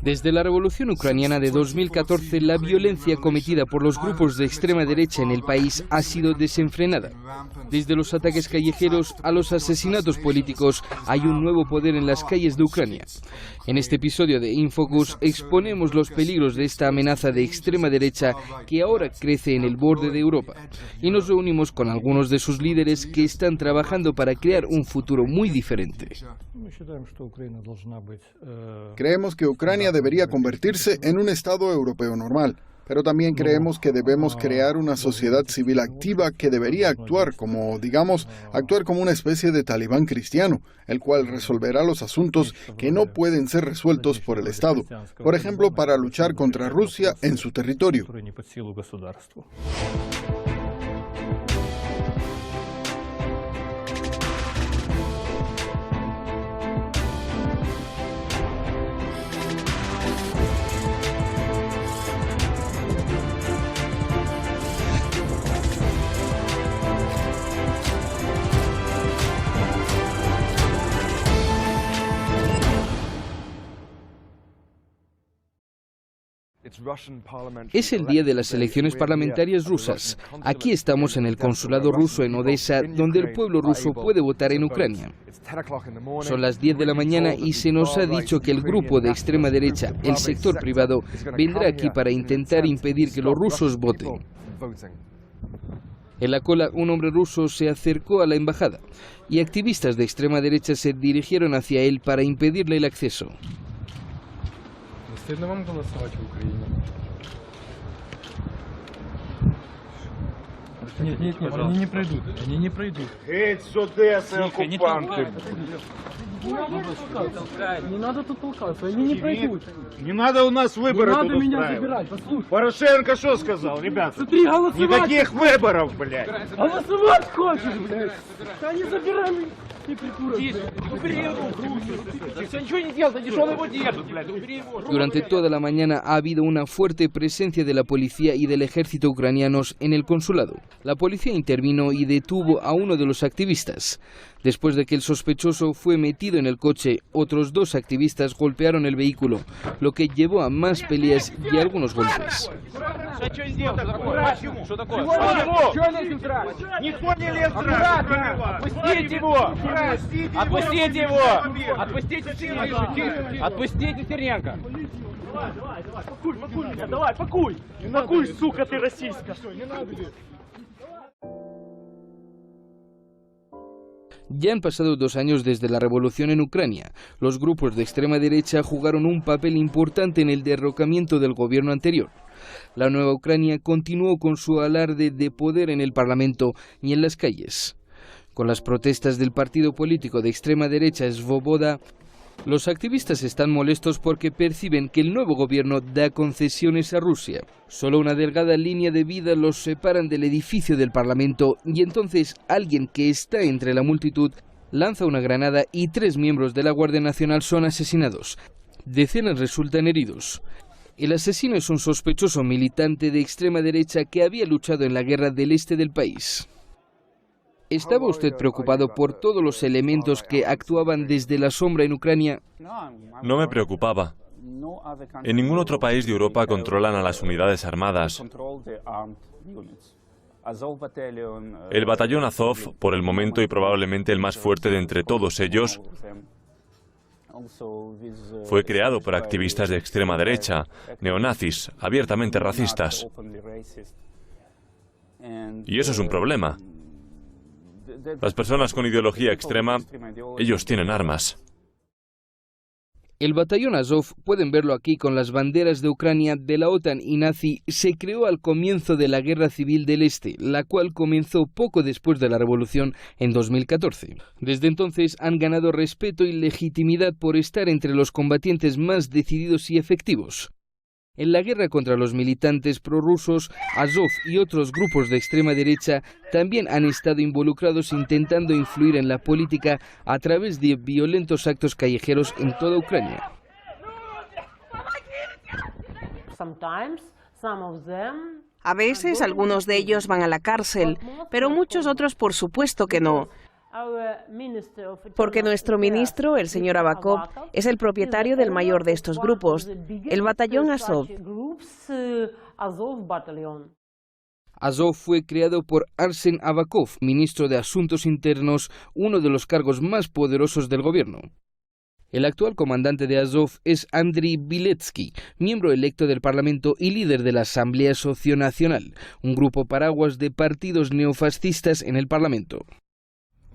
Desde la revolución ucraniana de 2014, la violencia cometida por los grupos de extrema derecha en el país ha sido desenfrenada. Desde los ataques callejeros a los asesinatos políticos, hay un nuevo poder en las calles de Ucrania. En este episodio de Infocus exponemos los peligros de esta amenaza de extrema derecha que ahora crece en el borde de Europa. Y nos reunimos con algunos de sus líderes que están trabajando para crear un futuro muy diferente. Creemos que Ucrania debería convertirse en un Estado europeo normal, pero también creemos que debemos crear una sociedad civil activa que debería actuar como una especie de talibán cristiano, el cual resolverá los asuntos que no pueden ser resueltos por el Estado, por ejemplo, para luchar contra Rusia en su territorio. Es el día de las elecciones parlamentarias rusas. Aquí estamos en el consulado ruso en Odessa, donde el pueblo ruso puede votar en Ucrania. Son las 10 de la mañana y se nos ha dicho que el grupo de extrema derecha, el sector privado, vendrá aquí para intentar impedir que los rusos voten. En la cola, un hombre ruso se acercó a la embajada y activistas de extrema derecha se dirigieron hacia él para impedirle el acceso. Стыдно вам голосовать в Украине? Нет, они не пройдут. Они не пройдут. Геть с Одессы, оккупанты. Не надо тут толкаться, они не пройдут. Не надо у нас выборы тут устраивать. Не надо меня забирать, послушай. Порошенко что сказал, ребята? Смотри, голосовать. Никаких выборов, блядь. Голосовать хочешь, блядь? Да не забирай меня. Durante toda la mañana ha habido una fuerte presencia de la policía y del ejército ucranianos en el consulado. La policía intervino y detuvo a uno de los activistas. Después de que el sospechoso fue metido en el coche, otros dos activistas golpearon el vehículo, lo que llevó a más peleas y algunos golpes. Пакуй, сука ты российская. Ya han pasado 2 años desde la revolución en Ucrania. Los grupos de extrema derecha jugaron un papel importante en el derrocamiento del gobierno anterior. La nueva Ucrania continuó con su alarde de poder en el Parlamento y en las calles. Con las protestas del partido político de extrema derecha Svoboda, los activistas están molestos porque perciben que el nuevo gobierno da concesiones a Rusia. Solo una delgada línea de vida los separan del edificio del Parlamento y entonces alguien que está entre la multitud lanza una granada y 3 miembros de la Guardia Nacional son asesinados. Decenas resultan heridos. El asesino es un sospechoso militante de extrema derecha que había luchado en la guerra del este del país. ¿Estaba usted preocupado por todos los elementos que actuaban desde la sombra en Ucrania? No me preocupaba. En ningún otro país de Europa controlan a las unidades armadas. El batallón Azov, por el momento y probablemente el más fuerte de entre todos ellos, fue creado por activistas de extrema derecha, neonazis, abiertamente racistas. Y eso es un problema. Las personas con ideología extrema, ellos tienen armas. El batallón Azov, pueden verlo aquí con las banderas de Ucrania, de la OTAN y nazi, se creó al comienzo de la Guerra Civil del Este, la cual comenzó poco después de la revolución en 2014. Desde entonces han ganado respeto y legitimidad por estar entre los combatientes más decididos y efectivos. En la guerra contra los militantes prorrusos, Azov y otros grupos de extrema derecha también han estado involucrados intentando influir en la política a través de violentos actos callejeros en toda Ucrania. A veces algunos de ellos van a la cárcel, pero muchos otros por supuesto que no. Porque nuestro ministro, el señor Avakov, es el propietario del mayor de estos grupos, el batallón Azov. Azov fue creado por Arsen Avakov, ministro de Asuntos Internos, uno de los cargos más poderosos del gobierno. El actual comandante de Azov es Andriy Biletsky, miembro electo del Parlamento y líder de la Asamblea Socionacional, un grupo paraguas de partidos neofascistas en el Parlamento.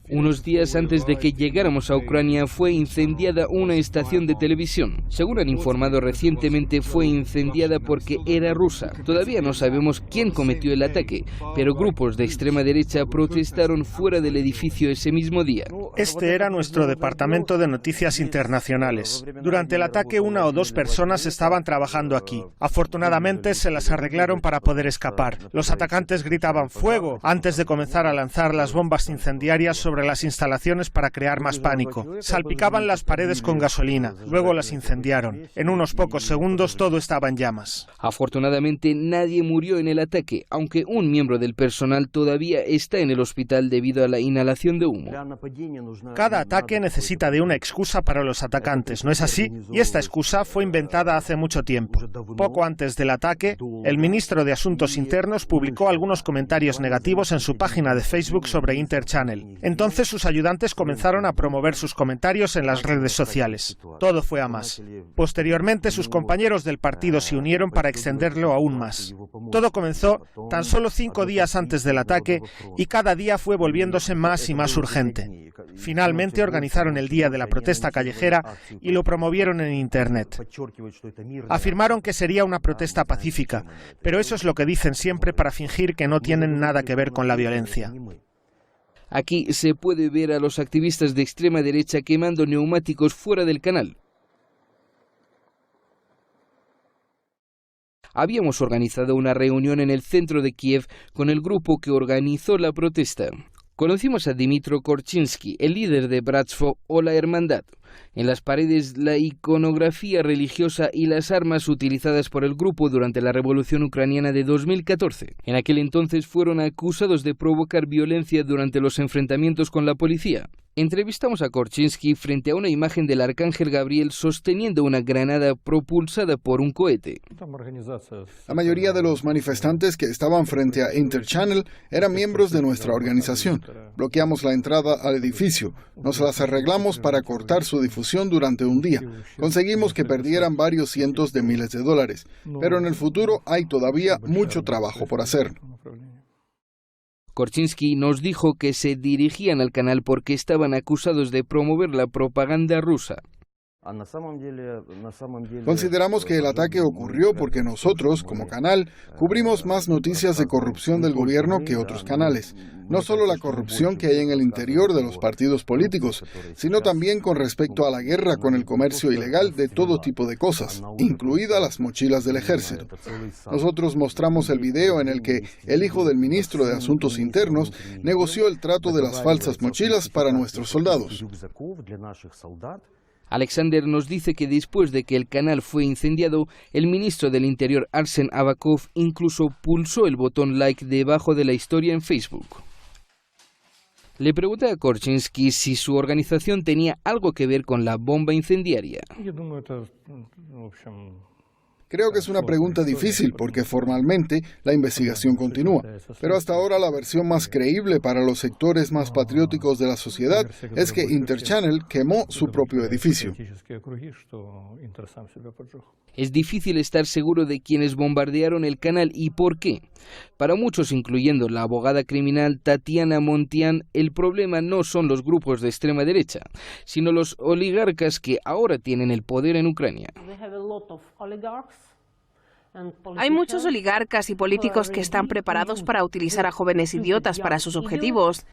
Unos días antes de que llegáramos a Ucrania fue incendiada una estación de televisión. Según han informado recientemente, fue incendiada porque era rusa. Todavía no sabemos quién cometió el ataque, pero grupos de extrema derecha protestaron fuera del edificio ese mismo día. Este era nuestro departamento de noticias internacionales. Durante el ataque, 1 o 2 personas estaban trabajando aquí. Afortunadamente, se las arreglaron para poder escapar. Los atacantes gritaban ¡fuego! Antes de comenzar a lanzar las bombas incendiarias sobre las instalaciones para crear más pánico. Salpicaban las paredes con gasolina, luego las incendiaron. En unos pocos segundos todo estaba en llamas. Afortunadamente nadie murió en el ataque, aunque un miembro del personal todavía está en el hospital debido a la inhalación de humo. Cada ataque necesita de una excusa para los atacantes, ¿no es así? Y esta excusa fue inventada hace mucho tiempo. Poco antes del ataque, el ministro de Asuntos Internos publicó algunos comentarios negativos en su página de Facebook sobre Interchannel. Entonces sus ayudantes comenzaron a promover sus comentarios en las redes sociales. Todo fue a más. Posteriormente, sus compañeros del partido se unieron para extenderlo aún más. Todo comenzó tan solo 5 días antes del ataque y cada día fue volviéndose más y más urgente. Finalmente organizaron el Día de la Protesta Callejera y lo promovieron en Internet. Afirmaron que sería una protesta pacífica, pero eso es lo que dicen siempre para fingir que no tienen nada que ver con la violencia. Aquí se puede ver a los activistas de extrema derecha quemando neumáticos fuera del canal. Habíamos organizado una reunión en el centro de Kiev con el grupo que organizó la protesta. Conocimos a Dmytro Korchinsky, el líder de Bratstvo o la Hermandad. En las paredes, la iconografía religiosa y las armas utilizadas por el grupo durante la Revolución Ucraniana de 2014. En aquel entonces fueron acusados de provocar violencia durante los enfrentamientos con la policía. Entrevistamos a Korchinsky frente a una imagen del arcángel Gabriel sosteniendo una granada propulsada por un cohete. La mayoría de los manifestantes que estaban frente a Interchannel eran miembros de nuestra organización. Bloqueamos la entrada al edificio. Nos las arreglamos para cortar su difusión durante un día. Conseguimos que perdieran varios cientos de miles de dólares. Pero en el futuro hay todavía mucho trabajo por hacer. Korchinsky nos dijo que se dirigían al canal porque estaban acusados de promover la propaganda rusa. Consideramos que el ataque ocurrió porque nosotros, como canal, cubrimos más noticias de corrupción del gobierno que otros canales. No solo la corrupción que hay en el interior de los partidos políticos, sino también con respecto a la guerra con el comercio ilegal de todo tipo de cosas, incluidas las mochilas del ejército. Nosotros mostramos el video en el que el hijo del ministro de Asuntos Internos negoció el trato de las falsas mochilas para nuestros soldados. Alexander nos dice que después de que el canal fue incendiado, el ministro del Interior Arsen Avakov incluso pulsó el botón like debajo de la historia en Facebook. Le pregunté a Korchinsky si su organización tenía algo que ver con la bomba incendiaria. Creo que es una pregunta difícil porque formalmente la investigación continúa, pero hasta ahora la versión más creíble para los sectores más patrióticos de la sociedad es que Interchannel quemó su propio edificio. Es difícil estar seguro de quienes bombardearon el canal y por qué. Para muchos, incluyendo la abogada criminal Tatiana Montian, el problema no son los grupos de extrema derecha, sino los oligarcas que ahora tienen el poder en Ucrania. Hay muchos oligarcas y políticos que están preparados para utilizar a jóvenes idiotas para sus objetivos.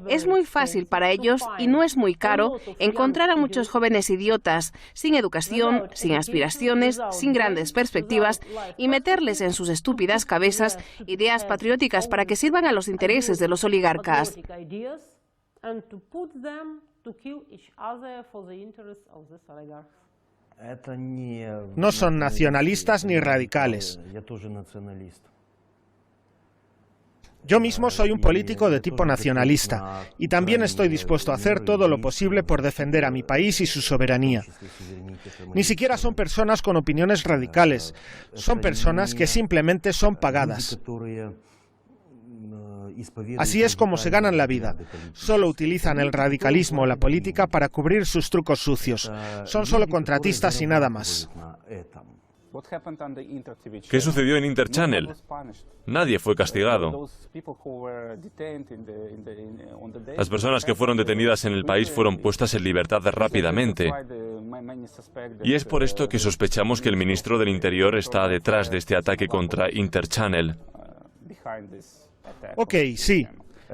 Es muy fácil para ellos y no es muy caro encontrar a muchos jóvenes idiotas, sin educación, sin aspiraciones, sin grandes perspectivas, y meterles en sus estúpidas cabezas ideas patrióticas para que sirvan a los intereses de los oligarcas. No son nacionalistas ni radicales. Yo mismo soy un político de tipo nacionalista y también estoy dispuesto a hacer todo lo posible por defender a mi país y su soberanía. Ni siquiera son personas con opiniones radicales, son personas que simplemente son pagadas. Así es como se ganan la vida. Solo utilizan el radicalismo o la política para cubrir sus trucos sucios. Son solo contratistas y nada más. ¿Qué sucedió en Interchannel? Nadie fue castigado. Las personas que fueron detenidas en el país fueron puestas en libertad rápidamente. Y es por esto que sospechamos que el ministro del Interior está detrás de este ataque contra Interchannel. Ok, sí.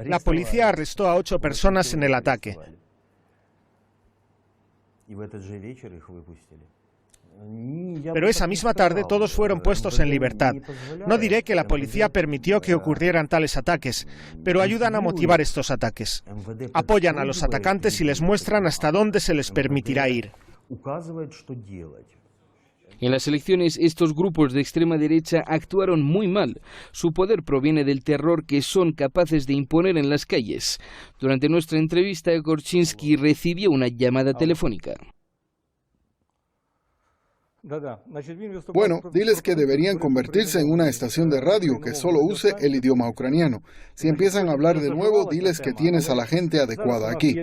La policía arrestó a 8 personas en el ataque. Pero esa misma tarde todos fueron puestos en libertad. No diré que la policía permitió que ocurrieran tales ataques, pero ayudan a motivar estos ataques. Apoyan a los atacantes y les muestran hasta dónde se les permitirá ir. En las elecciones, estos grupos de extrema derecha actuaron muy mal. Su poder proviene del terror que son capaces de imponer en las calles. Durante nuestra entrevista, Korczynski recibió una llamada telefónica. Bueno, diles que deberían convertirse en una estación de radio que solo use el idioma ucraniano. Si empiezan a hablar de nuevo, diles que tienes a la gente adecuada aquí.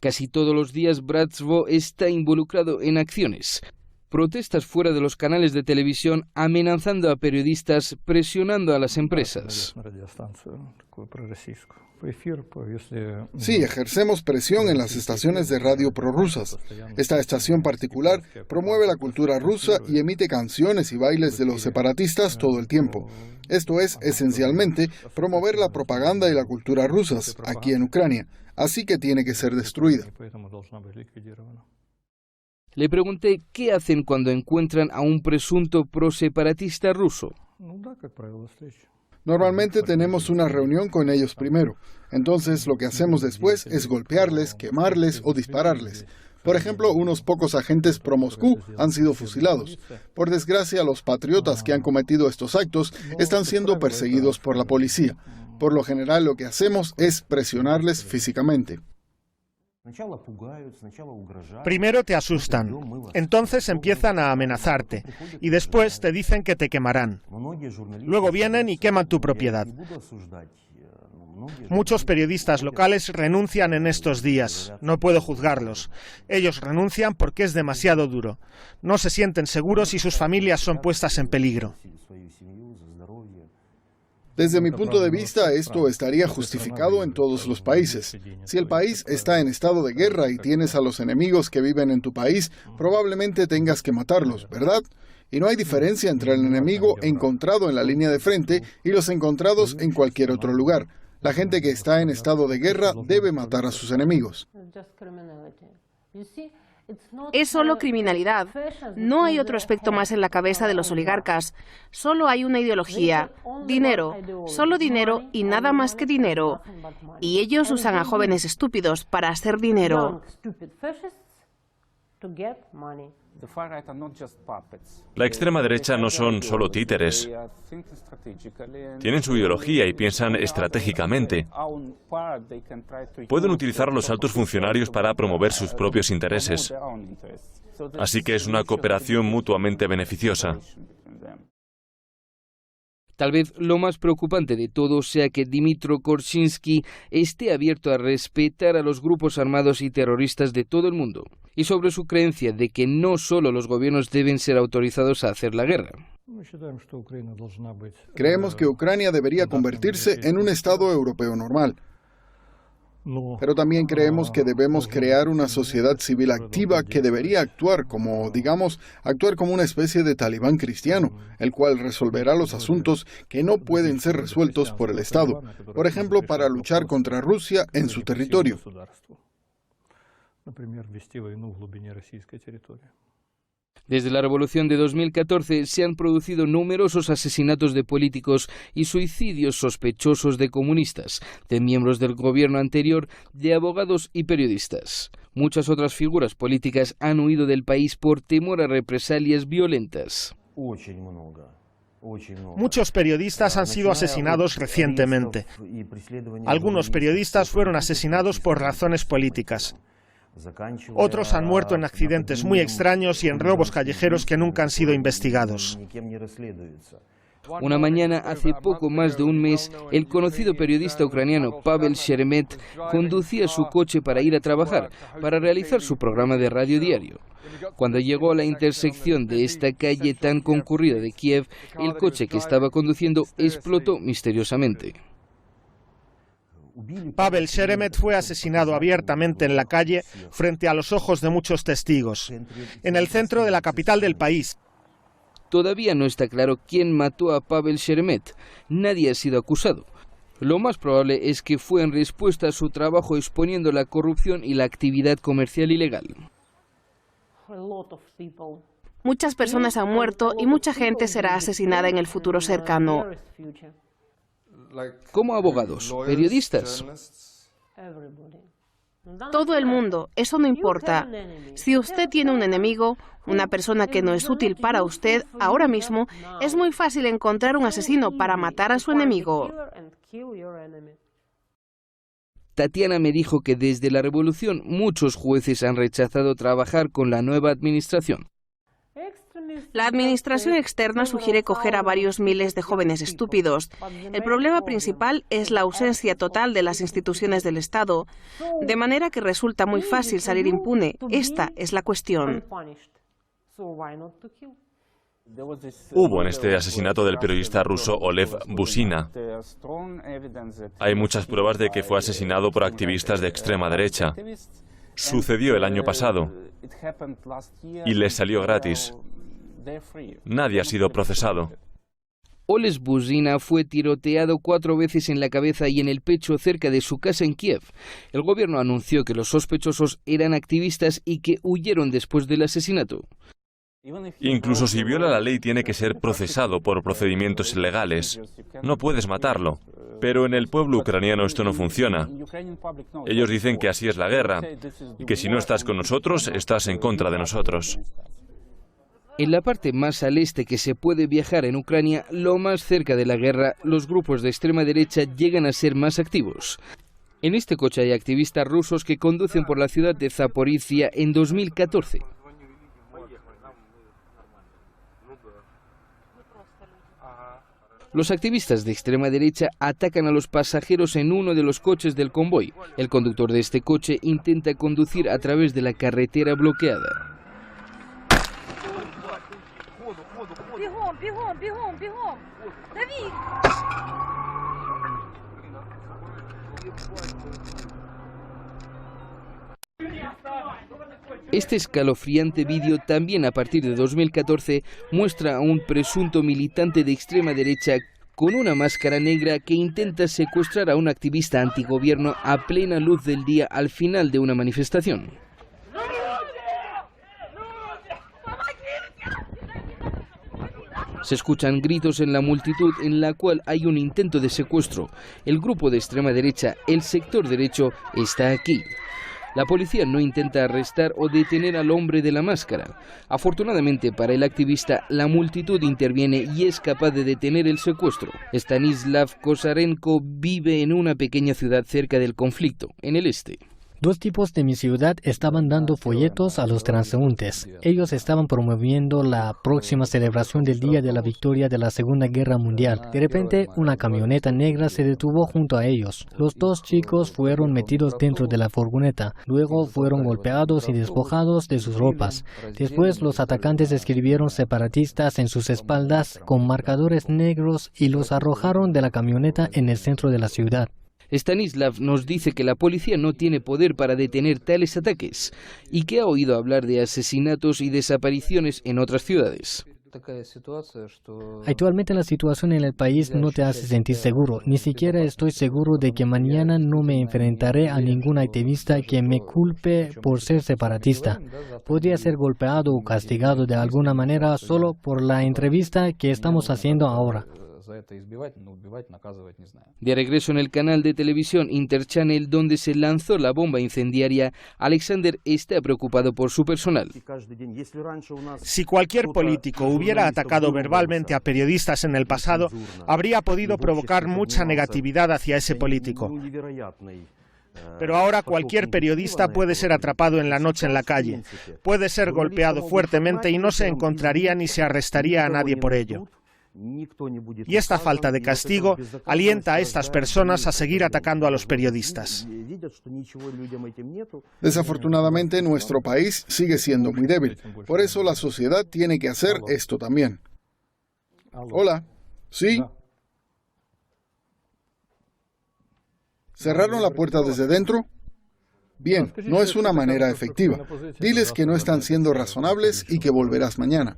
Casi todos los días Bratstvo está involucrado en acciones. Protestas fuera de los canales de televisión, amenazando a periodistas, presionando a las empresas. Sí, ejercemos presión en las estaciones de radio prorrusas. Esta estación particular promueve la cultura rusa y emite canciones y bailes de los separatistas todo el tiempo. Esto es, esencialmente, promover la propaganda y la cultura rusas aquí en Ucrania. Así que tiene que ser destruida. Le pregunté qué hacen cuando encuentran a un presunto proseparatista ruso. Normalmente tenemos una reunión con ellos primero. Entonces lo que hacemos después es golpearles, quemarles o dispararles. Por ejemplo, unos pocos agentes pro-Moscú han sido fusilados. Por desgracia, los patriotas que han cometido estos actos están siendo perseguidos por la policía. Por lo general, lo que hacemos es presionarles físicamente. Primero te asustan, entonces empiezan a amenazarte y después te dicen que te quemarán. Luego vienen y queman tu propiedad. Muchos periodistas locales renuncian en estos días. No puedo juzgarlos. Ellos renuncian porque es demasiado duro. No se sienten seguros y sus familias son puestas en peligro. Desde mi punto de vista, esto estaría justificado en todos los países. Si el país está en estado de guerra y tienes a los enemigos que viven en tu país, probablemente tengas que matarlos, ¿verdad? Y no hay diferencia entre el enemigo encontrado en la línea de frente y los encontrados en cualquier otro lugar. La gente que está en estado de guerra debe matar a sus enemigos. Es solo criminalidad. No hay otro aspecto más en la cabeza de los oligarcas. Solo hay una ideología. Dinero. Solo dinero y nada más que dinero. Y ellos usan a jóvenes estúpidos para hacer dinero. La extrema derecha no son solo títeres. Tienen su ideología y piensan estratégicamente. Pueden utilizar a los altos funcionarios para promover sus propios intereses. Así que es una cooperación mutuamente beneficiosa. Tal vez lo más preocupante de todo sea que Dmytro Korczynski esté abierto a respetar a los grupos armados y terroristas de todo el mundo, y sobre su creencia de que no solo los gobiernos deben ser autorizados a hacer la guerra. Creemos que Ucrania debería convertirse en un Estado europeo normal. Pero también creemos que debemos crear una sociedad civil activa que debería actuar como una especie de talibán cristiano, el cual resolverá los asuntos que no pueden ser resueltos por el Estado, por ejemplo, para luchar contra Rusia en su territorio. Desde la revolución de 2014 se han producido numerosos asesinatos de políticos y suicidios sospechosos de comunistas, de miembros del gobierno anterior, de abogados y periodistas. Muchas otras figuras políticas han huido del país por temor a represalias violentas. Muchos periodistas han sido asesinados recientemente. Algunos periodistas fueron asesinados por razones políticas. Otros han muerto en accidentes muy extraños y en robos callejeros que nunca han sido investigados. Una mañana, hace poco más de un mes, el conocido periodista ucraniano Pavel Sheremet conducía su coche para ir a trabajar, para realizar su programa de radio diario. Cuando llegó a la intersección de esta calle tan concurrida de Kiev, el coche que estaba conduciendo explotó misteriosamente. Pavel Sheremet fue asesinado abiertamente en la calle frente a los ojos de muchos testigos, en el centro de la capital del país. Todavía no está claro quién mató a Pavel Sheremet. Nadie ha sido acusado. Lo más probable es que fue en respuesta a su trabajo exponiendo la corrupción y la actividad comercial ilegal. Muchas personas han muerto y mucha gente será asesinada en el futuro cercano. Como abogados, periodistas. Todo el mundo, eso no importa. Si usted tiene un enemigo, una persona que no es útil para usted, ahora mismo es muy fácil encontrar un asesino para matar a su enemigo. Tatiana me dijo que desde la revolución muchos jueces han rechazado trabajar con la nueva administración. La administración externa sugiere coger a varios miles de jóvenes estúpidos. El problema principal es la ausencia total de las instituciones del Estado, de manera que resulta muy fácil salir impune. Esta es la cuestión. Hubo en este asesinato del periodista ruso Olev Busina. Hay muchas pruebas de que fue asesinado por activistas de extrema derecha. Sucedió el año pasado y les salió gratis. Nadie ha sido procesado. Olev Busina fue tiroteado 4 veces en la cabeza y en el pecho cerca de su casa en Kiev. El gobierno anunció que los sospechosos eran activistas y que huyeron después del asesinato. Incluso si viola la ley tiene que ser procesado por procedimientos legales. No puedes matarlo. Pero en el pueblo ucraniano esto no funciona. Ellos dicen que así es la guerra y que si no estás con nosotros, estás en contra de nosotros. En la parte más al este que se puede viajar en Ucrania, lo más cerca de la guerra, los grupos de extrema derecha llegan a ser más activos. En este coche hay activistas rusos que conducen por la ciudad de Zaporizhia en 2014. Los activistas de extrema derecha atacan a los pasajeros en uno de los coches del convoy. El conductor de este coche intenta conducir a través de la carretera bloqueada. Este escalofriante vídeo, también a partir de 2014, muestra a un presunto militante de extrema derecha con una máscara negra que intenta secuestrar a un activista antigobierno a plena luz del día al final de una manifestación. Se escuchan gritos en la multitud en la cual hay un intento de secuestro. El grupo de extrema derecha, el sector derecho, está aquí. La policía no intenta arrestar o detener al hombre de la máscara. Afortunadamente para el activista, la multitud interviene y es capaz de detener el secuestro. Stanislav Kosarenko vive en una pequeña ciudad cerca del conflicto, en el este. 2 tipos de mi ciudad estaban dando folletos a los transeúntes. Ellos estaban promoviendo la próxima celebración del Día de la Victoria de la Segunda Guerra Mundial. De repente, una camioneta negra se detuvo junto a ellos. Los 2 chicos fueron metidos dentro de la furgoneta. Luego fueron golpeados y despojados de sus ropas. Después, los atacantes escribieron separatistas en sus espaldas con marcadores negros y los arrojaron de la camioneta en el centro de la ciudad. Stanislav nos dice que la policía no tiene poder para detener tales ataques y que ha oído hablar de asesinatos y desapariciones en otras ciudades. Actualmente la situación en el país no te hace sentir seguro. Ni siquiera estoy seguro de que mañana no me enfrentaré a ningún activista que me culpe por ser separatista. Podría ser golpeado o castigado de alguna manera solo por la entrevista que estamos haciendo ahora. De regreso en el canal de televisión Interchannel, donde se lanzó la bomba incendiaria, Alexander está preocupado por su personal. Si cualquier político hubiera atacado verbalmente a periodistas en el pasado, habría podido provocar mucha negatividad hacia ese político. Pero ahora cualquier periodista puede ser atrapado en la noche en la calle, puede ser golpeado fuertemente y no se encontraría ni se arrestaría a nadie por ello. Y esta falta de castigo alienta a estas personas a seguir atacando a los periodistas. Desafortunadamente, nuestro país sigue siendo muy débil. Por eso la sociedad tiene que hacer esto también. Hola. ¿Sí? ¿Cerraron la puerta desde dentro? Bien, no es una manera efectiva. Diles que no están siendo razonables y que volverás mañana.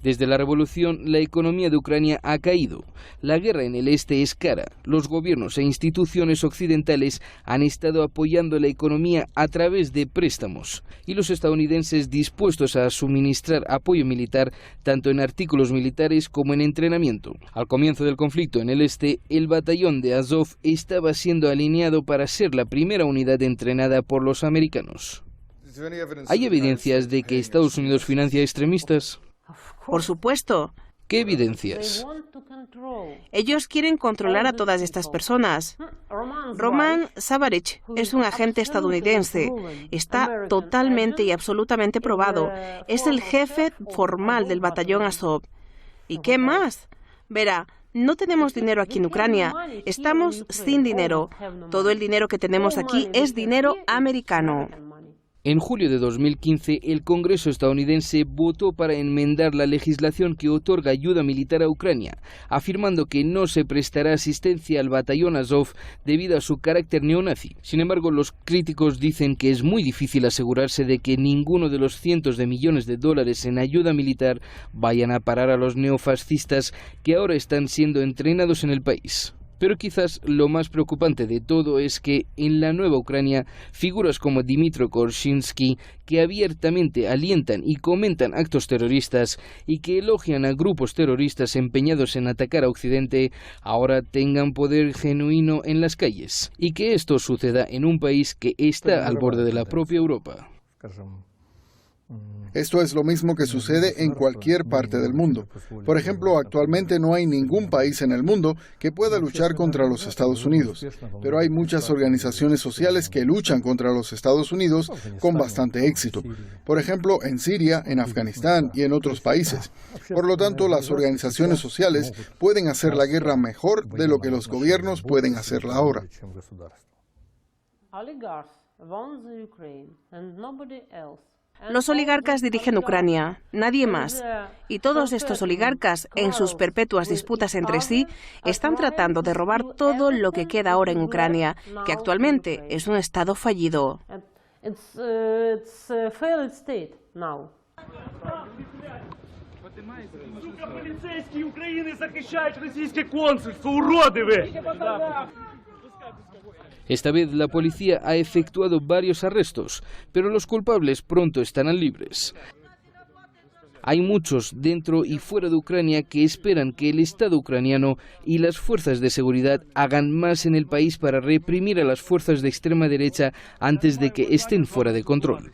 Desde la revolución, la economía de Ucrania ha caído. La guerra en el este es cara. Los gobiernos e instituciones occidentales han estado apoyando la economía a través de préstamos. Y los estadounidenses dispuestos a suministrar apoyo militar tanto en artículos militares como en entrenamiento. Al comienzo del conflicto en el este, el batallón de Azov estaba siendo alineado para ser la primera unidad entrenada por los americanos. ¿Hay evidencias de que Estados Unidos financia extremistas? Por supuesto. ¿Qué evidencias? Ellos quieren controlar a todas estas personas. Roman Savarich es un agente estadounidense. Está totalmente y absolutamente probado. Es el jefe formal del batallón Azov. ¿Y qué más? Verá, no tenemos dinero aquí en Ucrania. Estamos sin dinero. Todo el dinero que tenemos aquí es dinero americano. En julio de 2015, el Congreso estadounidense votó para enmendar la legislación que otorga ayuda militar a Ucrania, afirmando que no se prestará asistencia al batallón Azov debido a su carácter neonazi. Sin embargo, los críticos dicen que es muy difícil asegurarse de que ninguno de los cientos de millones de dólares en ayuda militar vayan a parar a los neofascistas que ahora están siendo entrenados en el país. Pero quizás lo más preocupante de todo es que en la nueva Ucrania, figuras como Dmytro Korshinsky, que abiertamente alientan y comentan actos terroristas y que elogian a grupos terroristas empeñados en atacar a Occidente, ahora tengan poder genuino en las calles. Y que esto suceda en un país que está al borde de la propia Europa. Esto es lo mismo que sucede en cualquier parte del mundo. Por ejemplo, actualmente no hay ningún país en el mundo que pueda luchar contra los Estados Unidos, pero hay muchas organizaciones sociales que luchan contra los Estados Unidos con bastante éxito. Por ejemplo, en Siria, en Afganistán y en otros países. Por lo tanto, las organizaciones sociales pueden hacer la guerra mejor de lo que los gobiernos pueden hacerla ahora. Los oligarcas dirigen Ucrania, nadie más. Y todos estos oligarcas, en sus perpetuas disputas entre sí, están tratando de robar todo lo que queda ahora en Ucrania, que actualmente es un estado fallido. Поліцейські України захищають російське консульство, уроди ви! Esta vez la policía ha efectuado varios arrestos, pero los culpables pronto estarán libres. Hay muchos dentro y fuera de Ucrania que esperan que el Estado ucraniano y las fuerzas de seguridad hagan más en el país para reprimir a las fuerzas de extrema derecha antes de que estén fuera de control.